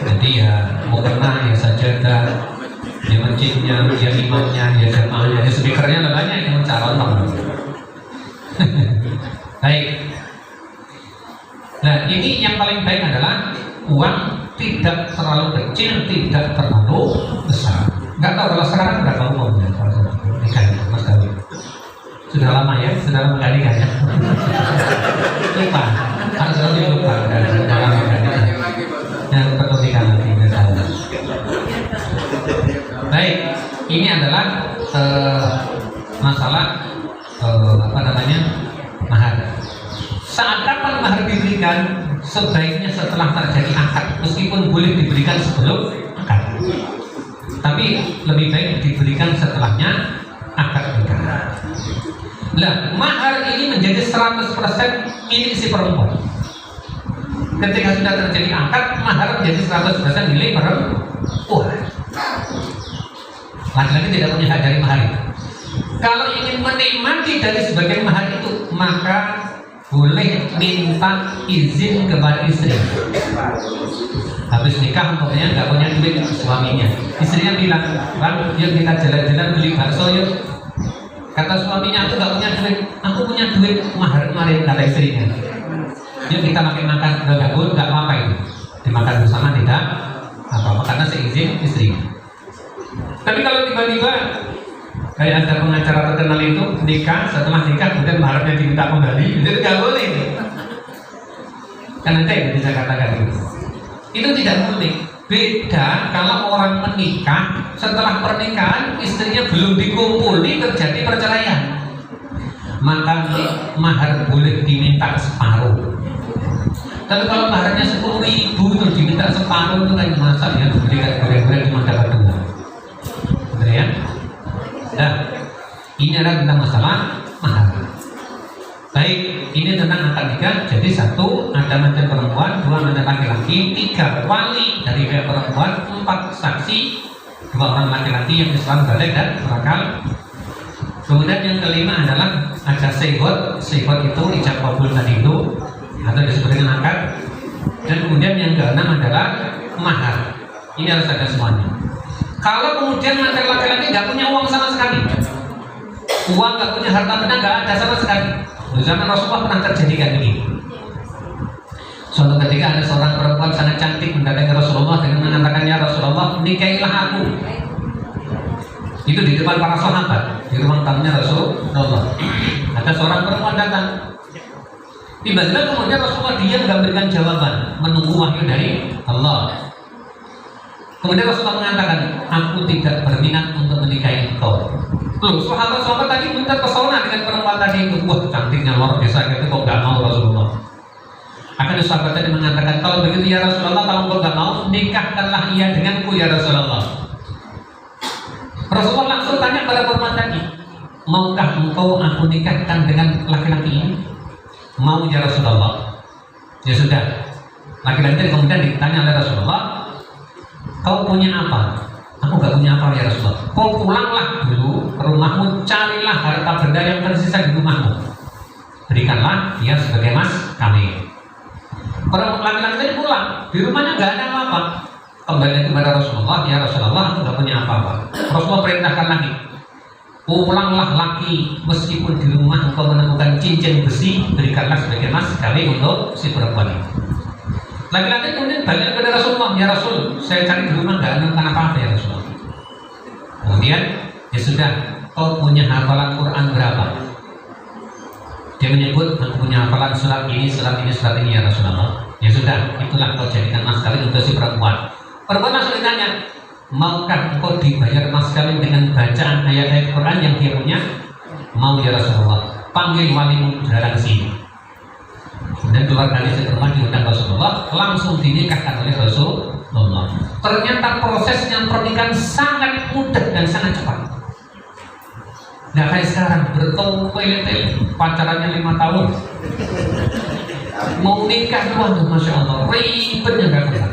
Jadi ya mau kena ya sajadah, ya masjidnya, ya imamnya, ya jamaahnya, ya speakernya banyak yang Cak Lontong. Baik. Nah, ini yang paling baik adalah uang tidak terlalu kecil, tidak terlalu besar. Enggak tahu kalau sekarang berapa umumnya kalau nikah itu mas kawin. Sudah lama ya, sudah lama kali nikah ya. Lupa, harus lebih lupa dan sudah lama kali nikah. Yang perlu nikah nanti nggak tahu. Baik, ini adalah masalah apa namanya? Mahar. Saat kapan mahar diberikan? Sebaiknya setelah terjadi akad, meskipun boleh diberikan sebelum akad. Tapi lebih baik diberikan setelahnya akad nikah. Nah, mahar ini menjadi 100% milik si perempuan. Ketika sudah terjadi akad, mahar menjadi 100% milik perempuan. Laki-laki tidak punya hak dari mahar itu. Kalau ingin menikmati dari sebagian mahar itu, maka boleh minta izin kepada istri. Habis nikah umpamanya nggak punya duit suaminya, istrinya bilang, "Bang, yuk kita jalan-jalan beli bakso yuk." Kata suaminya, "Aku nggak punya duit." "Aku punya duit mahar kemarin," kata istrinya. "Yuk kita makan-makan." Nggak boleh, nggak apa-apa itu. Dimakan bersama tidak apa-apa karena seizin istrinya. Tapi kalau tiba-tiba kayak ada pengacara terkenal itu nikah, setelah nikah kemudian maharnya diminta kembali, itu nggak boleh. Kan ada yang bisa katakan itu. Itu tidak boleh. Beda kalau orang menikah, setelah pernikahan istrinya belum dikumpuli terjadi perceraian, maka mahar boleh diminta separuh. Tapi kalau maharnya 10.000 terus diminta separuh itu kan masa ya diberikan goreng-goreng cuma dapat 2. Benar ya? Nah, ini adalah tentang masalah mahar. Baik, ini tentang akad nikah. Jadi 1 ada mantan perempuan, 2 mantan laki-laki, 3 wali dari pihak perempuan, 4 saksi, 2 orang laki-laki yang Islam balik dan berakal. Kemudian yang kelima adalah ada sehot. Sehot itu ijab kabul tadi itu atau disebut dengan akad. Dan kemudian yang keenam adalah mahar. Ini harus ada semuanya. Kalau kemudian mantan laki-laki nggak punya uang sama sekali, uang nggak punya harta benda nggak ada sama sekali. Di zaman Rasulullah pernah terjadi kayak begini. Suatu ketika ada seorang perempuan sangat cantik mendatangi Rasulullah dengan mengatakan, "Ya Rasulullah, nikahilah aku." Itu di depan para sahabat, di ruang tamunya Rasulullah. Ada seorang perempuan datang. Tiba-tiba kemudian Rasulullah diam nggak berikan jawaban, menunggu wahyu dari Allah. Kemudian Rasulullah mengatakan, "Aku tidak berminat untuk menikahi engkau." Loh, sahabat-sahabat tadi minta pesona dengan perempuan tadi itu. Wah, cantiknya luar biasa, gitu kok nggak mau Rasulullah. Akan sahabat tadi mengatakan, "Kalau begitu ya Rasulullah, kalau engkau nggak mau, nikahkanlah ia denganku ya Rasulullah." Rasulullah langsung tanya pada perempuan tadi, "Maukah engkau aku nikahkan dengan laki-laki ini?" "Mau ya Rasulullah." Ya sudah. Laki-laki kemudian ditanya oleh Rasulullah, "Kau punya apa?" "Aku nggak punya apa ya Rasulullah." "Kau pulanglah dulu ke rumahmu, carilah harta benda yang tersisa di rumahmu, berikanlah dia sebagai mas kami." Perempuan laki-laki tadi pulang, di rumahnya nggak ada apa-apa. kembali kepada Rasulullah, ya Rasulullah, aku nggak punya apa-apa. Rasulullah perintahkan lagi, pulanglah laki, meskipun di rumah engkau menemukan cincin besi, berikanlah sebagai mas kawin untuk si perempuan ini. Laki-laki kemudian balik kepada Rasulullah, ya Rasul, saya cari di rumah nggak menemukan apa-apa ya Rasulullah. Kemudian ya sudah, kau punya hafalan Quran berapa? Dia menyebut, aku punya hafalan surat ini, surat ini, surat ini ya Rasulullah. Ya sudah, itulah kau jadikan mas kawin untuk si perempuan. Perempuan langsung ditanya, maukah engkau dibayar mas kawin dengan bacaan ayat-ayat Quran yang dia punya? Mau ya Rasulullah. Panggil walimu datang sini. Kemudian keluar dari rumah diundang Rasulullah, langsung dinikahkan oleh Rasulullah. Ternyata prosesnya pernikahan sangat mudah dan sangat cepat. Nah kayak sekarang bertele-tele, pacarannya 5 tahun, mau nikah, waduh masya Allah, ribetnya nggak kelar.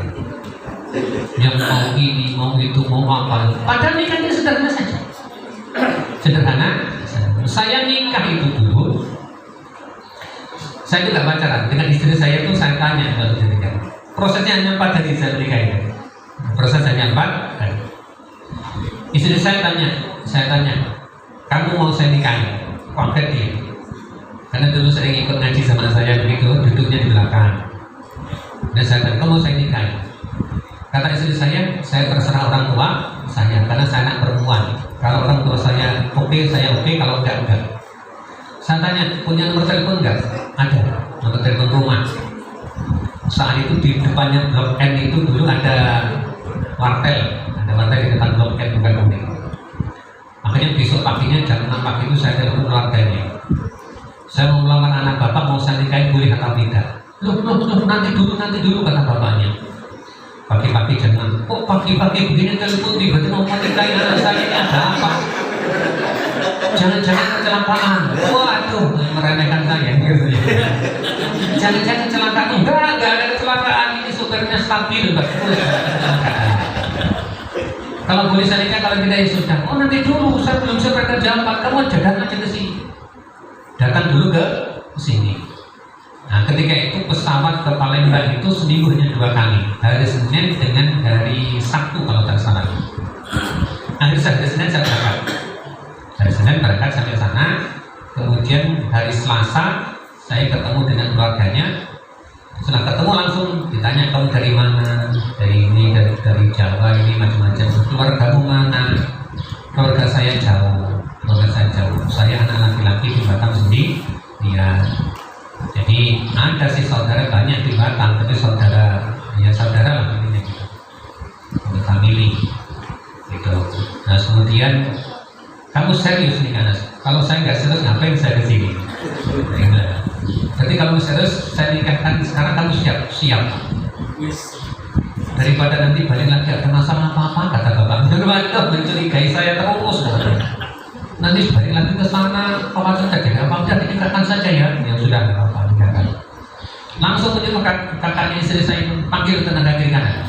Yang mau ini, mau itu, mau apa? Padahal nikahnya sederhana saja. Sederhana. Saya nikah itu dulu, saya juga pacaran dengan istri saya itu, saya tanya kalau dia nikah. Prosesnya hanya 4 hari saya nikah itu. Proses hanya 4 hari. Istri saya tanya, kamu mau saya nikahi? Kaget dia. Karena dulu sering ikut ngaji sama saya begitu, duduknya di belakang. Dan saya tanya, kamu mau saya nikahi? Kata istri saya terserah orang tua saya, karena saya anak perempuan. Kalau orang tua saya oke, saya oke, kalau enggak. Saya tanya, punya nomor telepon enggak? Ada, nomor telepon rumah. Saat itu di depannya Blok N itu dulu ada wartel di depan Blok N, bukan unik. Makanya besok paginya jam 6 pagi itu saya telepon keluarganya. Saya mau melamar anak bapak, mau saya nikahin boleh atau tidak? Loh, nanti dulu kata bapaknya. Pagi-pagi jam 6. Kok pagi-pagi begini telepon tiba-tiba mau nikahin anak saya, ini ada apa? Jangan-jangan kecelakaan. Waduh, meremehkan saya. Jangan-jangan kecelakaan. Enggak ada kecelakaan. Ini supirnya stabil, kalau boleh saya nikah, kalau tidak ya sudah. Oh nanti dulu, saya belum sempat kerja 4. Kamu datang aja ke sini. Datang dulu ke sini. Nah ketika itu pesawat ke Palembang itu seminggu hanya 2 kali, hari Senin dengan hari Sabtu kalau tak salah. Hari Senin saya berangkat. Hari Senin berangkat sampai sana, kemudian hari Selasa saya ketemu dengan keluarganya. Setelah ketemu langsung ditanya, kamu dari mana? Dari ini, dari Jawa, ini macam-macam. Keluargamu mana? Keluarga saya jauh. Saya anak laki-laki di Batam sendiri. Ya. Jadi ada sih saudara banyak di Batam, tapi saudara lah ini gitu. Untuk family. Gitu. Nah kemudian kamu serius nih Anas? Kalau saya nggak serius ngapain saya ke sini? Berarti kalau serius saya nikahkan sekarang, kamu siap? Daripada nanti balik lagi ada masalah apa-apa, kata bapak. Mencurigai saya terus. Nanti balik lagi ke sana, apa saja apa udah dinikahkan saja ya. Ya sudah, apa nikahkan. Langsung menyuruh kakaknya istri saya panggil tenaga kiri kanan.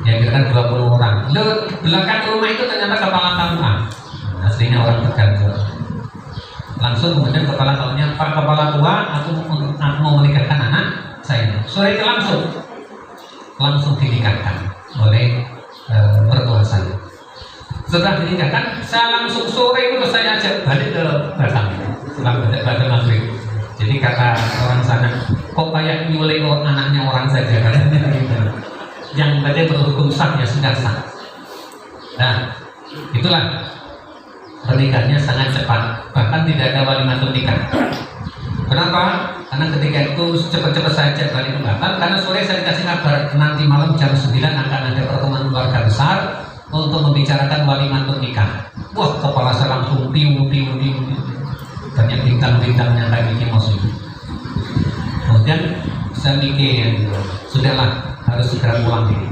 Ya kira-kira 20 orang. Belakang rumah itu ternyata kepala KUA. Aslinya orang Tegal. Langsung kemudian kepala KUA-nya, Pak kepala KUA, aku mau menikahkan anak saya. Sore itu langsung dinikahkan oleh mertua saya. Setelah dinikahkan, saya langsung sore itu saya ajak balik ke Batam. Setelah balik pada maghrib. Jadi kata orang sana, kok kayak nyulik anaknya orang saja katanya gitu. Yang tadi berhukum sah ya sudah sah. Nah, itulah pernikahannya sangat cepat, bahkan tidak ada walimatul nikah. Kenapa? Karena ketika itu cepat-cepat saya ajak balik ke Batam, karena sore saya dikasih kabar nanti malam jam 9 akan ada pertemuan keluarga besar untuk membicarakan walimatul nikah. Wah, kepala saya langsung piu. Banyak bintang-bintangnya kayak Mickey Mouse. Kemudian saya mikir, sudahlah harus segera pulang ini.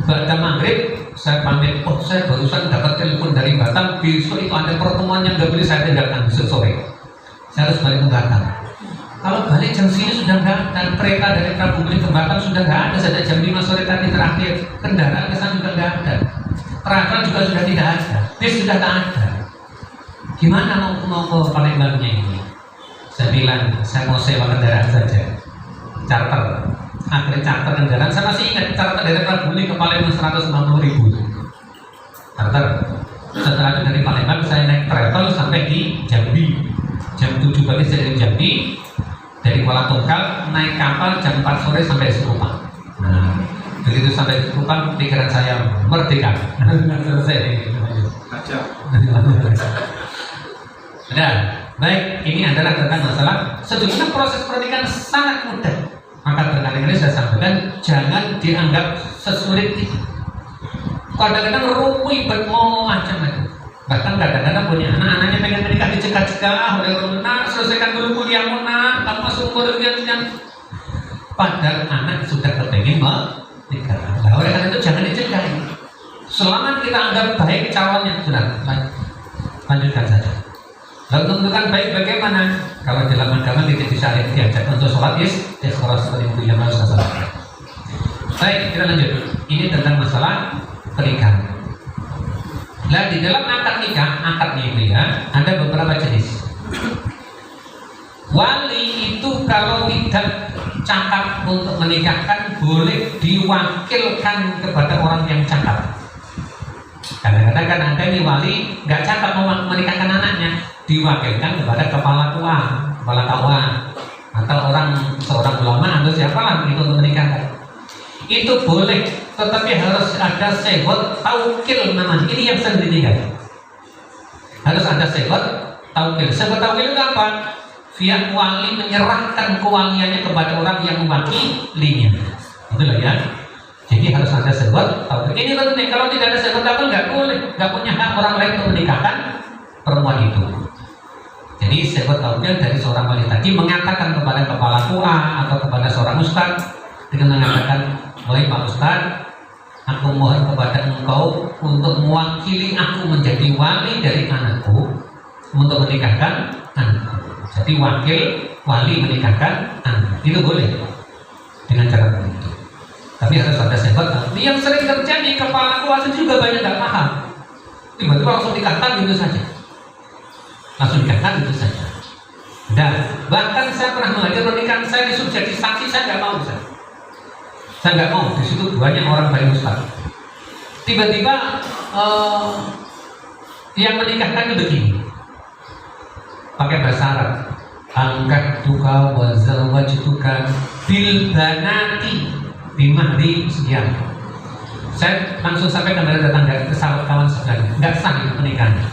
Pada maghrib saya pamit, saya barusan dapat telepon dari Batam, besok itu ada pertemuan yang nggak boleh saya tinggalkan besok sore. Saya harus balik ke Batam. Kalau balik jam sini sudah nggak ada, kereta dari Prabu ke Batam sudah nggak ada, sejak jam 5 sore tadi terakhir. Kendaraan ke sana juga nggak ada, peralatan juga sudah tidak ada, bis sudah tak ada. Gimana mau ke Palembangnya ini? Saya bilang saya mau sewa kendaraan saja, charter. akhirnya charter kendaraan. Saya masih ingat charter dari Prabu ke Palembang 150.000 charter. Setelah itu dari Palembang saya naik travel sampai di Jambi jam 7 pagi saya dari Jambi. Dari Kuala Tungkal naik kapal jam 4 sore sampai Sekupang. Nah, begitu sampai Sekupang pikiran saya merdeka. Selesai. Nah, baik, ini adalah tentang masalah sejujurnya proses pernikahan sangat mudah. Maka berkali-kali saya sampaikan jangan dianggap sesulit itu. Kadang-kadang rumit macam-macam. Bahkan kadang-kadang punya anak-anaknya pengen menikah dicegah-cegah oleh orang nak selesaikan dulu kuliahmu nak, kamu masuk umur sekian. Padahal anak sudah kepengen menikah. Nah, oleh karena itu jangan dicegah. Selama kita anggap baik calonnya, sudah lanjutkan saja. Lalu tentukan baik bagaimana? Kalau dalam agama kita bisa diajak untuk sholat istiqoroh seperti itu yang harus kita lakukan. Baik, kita lanjut. Ini tentang masalah pernikahan. Nah, di dalam akadnya itu ya, ada beberapa jenis. Wali itu kalau tidak cakap untuk menikahkan boleh diwakilkan kepada orang yang cakap. Kadang-kadang kan ada nih wali nggak cakap mau menikahkan anaknya, diwakilkan kepada kepala KUA atau seorang ulama atau siapalah begitu untuk menikahkan. Itu boleh, tetapi harus ada sewot taukil namanya. Ini yang sering dinikah. Harus ada sewot taukil. Sewot taukil itu apa? Pihak wali menyerahkan kewaliannya kepada orang yang mewakilinya. Itulah ya. Jadi harus ada sewot taukil. Ini penting. Kalau tidak ada sewot taukil nggak boleh, nggak punya hak orang lain untuk menikahkan perempuan itu. Jadi sewot taukil dari seorang wali tadi mengatakan kepada kepala KUA atau kepada seorang ustaz dengan mengatakan, "Wahai Pak Ustaz, aku mohon kepada engkau untuk mewakili aku menjadi wali dari anakku untuk menikahkan anakku." Jadi wali menikahkan anak itu boleh dengan cara begitu. Tapi harus ada sebab. Yang sering terjadi kepala kuasa juga banyak nggak paham. Tiba-tiba langsung nikahkan gitu saja. Dan bahkan saya pernah mengajar pernikahan saya disuruh jadi saksi, saya nggak mau. Saya nggak mau, di situ banyak orang baik ustaz. Tiba-tiba yang menikahkan itu begini, pakai bahasa Arab, angkat tuka wazawajtuka bil banati bimahdi sekian. Saya langsung sampai kepada tetangga, ke sahabat kawan sebelahnya, nggak sah itu pernikahannya.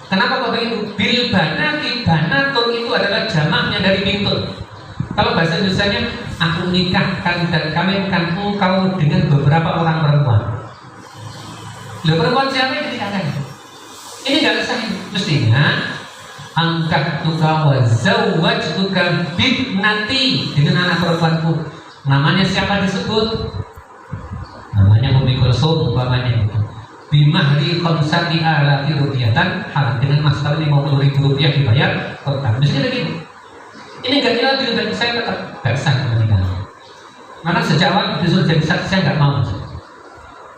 Kenapa kok begitu? Bil banati, banatun itu adalah jamaknya dari bintun. Kalau bahasa Indonesianya, aku nikahkan dan kawinkan engkau dengan beberapa orang perempuan. Loh, perempuan siapa yang dinikahkan? Ini nggak sah. Mestinya angkat tuka wazawajtuka bibnati, dengan anak perempuanku. Namanya siapa disebut? Namanya Ummi Kulsum umpamanya itu. Bimahri khamsati alafi rupiatan, dengan mas kawin 50.000 rupiah dibayar total. Mestinya begitu. Ini nggak jelas dan saya tetap nggak sah pernikahan. Maka sejak awal disuruh jadi saksi saya nggak mau,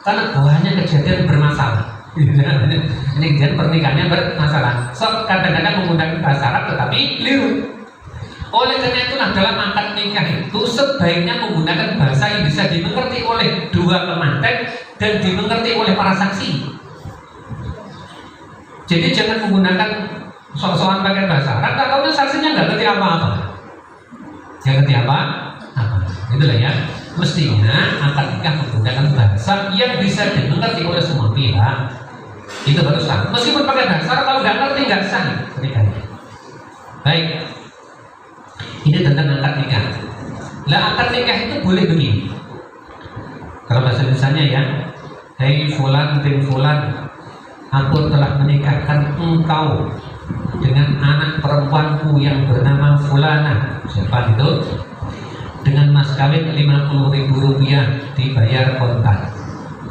karena banyak kejadian bermasalah. Ini kejadian pernikahannya bermasalah. So kadang-kadang menggunakan bahasa Arab tetapi keliru. Oleh karena itulah dalam akad nikah itu sebaiknya menggunakan bahasa yang bisa dimengerti oleh dua pemanten dan dimengerti oleh para saksi. Jadi jangan menggunakan soal-soal pakai bahasa Arab, kalau saksinya nggak ngerti apa-apa. Nggak ngerti apa? Itulah ya. Mestinya akad nikah menggunakan bahasa yang bisa dimengerti oleh semua pihak. Itu baru sah. Meskipun pakai bahasa Arab, kalau nggak ngerti nggak sah pernikahannya. Baik. Ini tentang akad nikah. Lah akad nikah itu boleh begini. Kalau bahasa Indonesianya ya, hei fulan bin fulan, aku telah menikahkan engkau dengan anak perempuanku yang bernama Fulana. Siapa itu? Dengan mas kawin 50.000 rupiah dibayar kontan.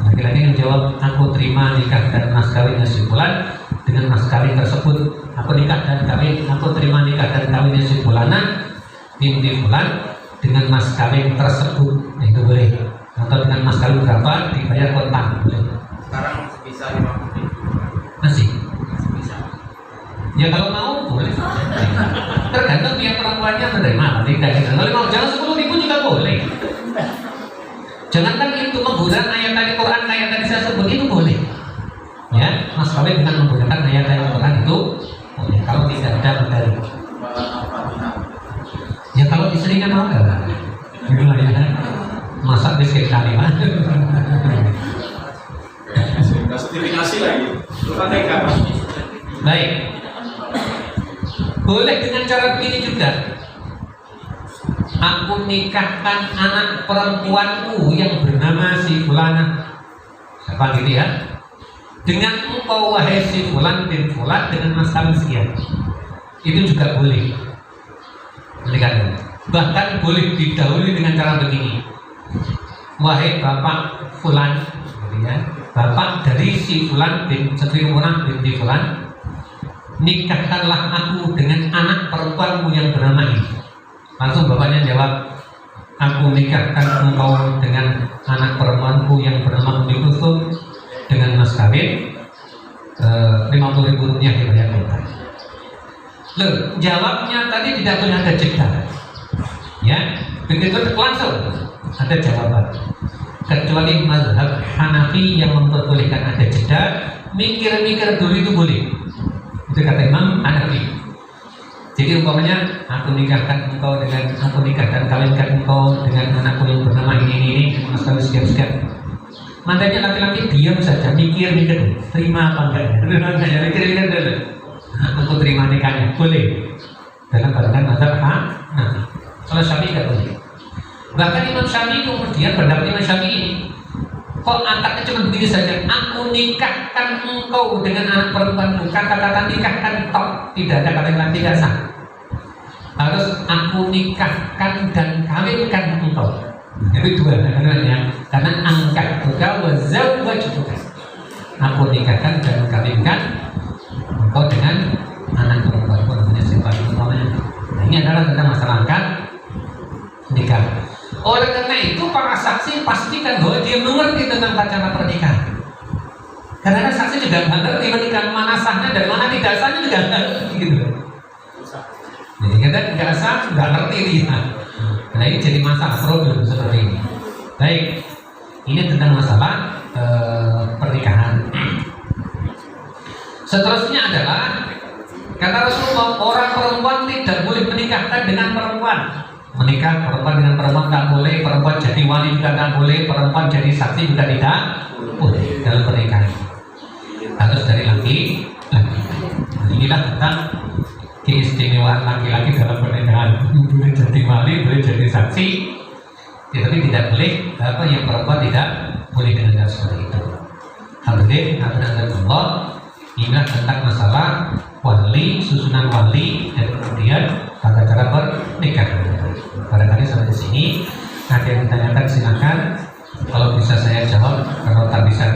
Laki-laki menjawab, aku terima nikah dan mas kawin si Fulan. Dengan mas kawin tersebut aku nikah dan kawin, aku terima nikah dan kawin si Fulana binti Fulan dengan mas kawin tersebut. Itu boleh. Atau dengan mas kawin berapa dibayar kontan. Boleh. Sekarang bisa 50.000. Masih bisa. Ya kalau mau boleh. Tergantung pihak perempuannya menerima nikah. Kalau mau jangan 10.000 juga boleh. kawin dengan menggunakan ayat-ayat Al-Quran itu boleh. Kalau tidak ada materi, ya kalau istrinya mau enggak, gimana ya? Masak biskuit kali mah. Sertifikasi lagi. Baik. Boleh dengan cara begini juga. Aku nikahkan anak perempuanku yang bernama si Fulana. Siapa gitu ya? Dengan engkau wahai si Fulan bin Fulan dengan mas kawin sekian. Itu juga boleh. Menikahkan. Bahkan boleh didahului dengan cara begini. Wahai bapak Fulan, gitu ya, bapak dari si Fulan bin Setriwana binti Fulan, nikahkanlah aku dengan anak perempuanmu yang bernama ini. Langsung bapaknya jawab, aku nikahkan engkau dengan anak perempuanku yang bernama Umi Kulsum dengan mas kawin 50.000 rupiah dibayar tunai. Loh, jawabnya tadi tidak boleh ada jeda. Ya, begitu langsung ada jawaban. Kecuali mazhab Hanafi yang memperbolehkan ada jeda, mikir-mikir dulu itu boleh. Itu kata Imam Hanafi. Jadi umpamanya aku nikahkan engkau dengan aku nikahkan kawinkan engkau dengan anakku yang bernama ini mas kawin sekian. Mantannya laki-laki diam saja, mikir-mikir terima apa enggak? Mikir-mikir dulu. Aku terima nikahnya, boleh. Dalam pandangan mazhab Hanafi. Kalau Syafi'i tidak boleh. Bahkan Imam Syafi'i kemudian pendapat Imam Syafi'i ini, kok antaknya cuma begini saja, aku nikahkan engkau dengan anak perempuanmu. Kata-kata nikahkan tok, tidak ada kata yang tidak sah. Harus aku nikahkan dan kawinkan engkau. Itu dua namanya. Karena angkat juga wazawwajtuka. Aku nikahkan dan kawinkan engkau dengan anak perempuanku namanya siapa namanya. Nah, ini adalah tentang masalah akad nikah. Oleh karena itu para saksi pastikan bahwa dia mengerti tentang wacana pernikahan. Karena saksi juga mengerti pernikahan mana sahnya dan mana tidak sahnya juga ngerti gitu. Jadi kita tidak sah, nggak ngerti dia. Nah ini jadi masalah problem seperti ini. Baik, ini tentang masalah pernikahan. Seterusnya adalah kata Rasulullah, orang perempuan tidak boleh menikahkan dengan perempuan. Menikah perempuan dengan perempuan tak boleh, perempuan jadi wali juga tak boleh, perempuan jadi saksi juga tidak boleh dalam pernikahan. Harus dari laki-laki. Inilah tentang keistimewaan laki-laki dalam pernikahan. Boleh jadi wali, boleh jadi saksi, tetapi tidak boleh apa yang perempuan tidak boleh dengan seperti itu. Hadirin Allah, inilah tentang masalah wali, susunan wali, dan kemudian tata cara pernikahan. Barangkali sampai di sini. Ada yang ditanyakan silakan. Kalau bisa saya jawab, kalau tak bisa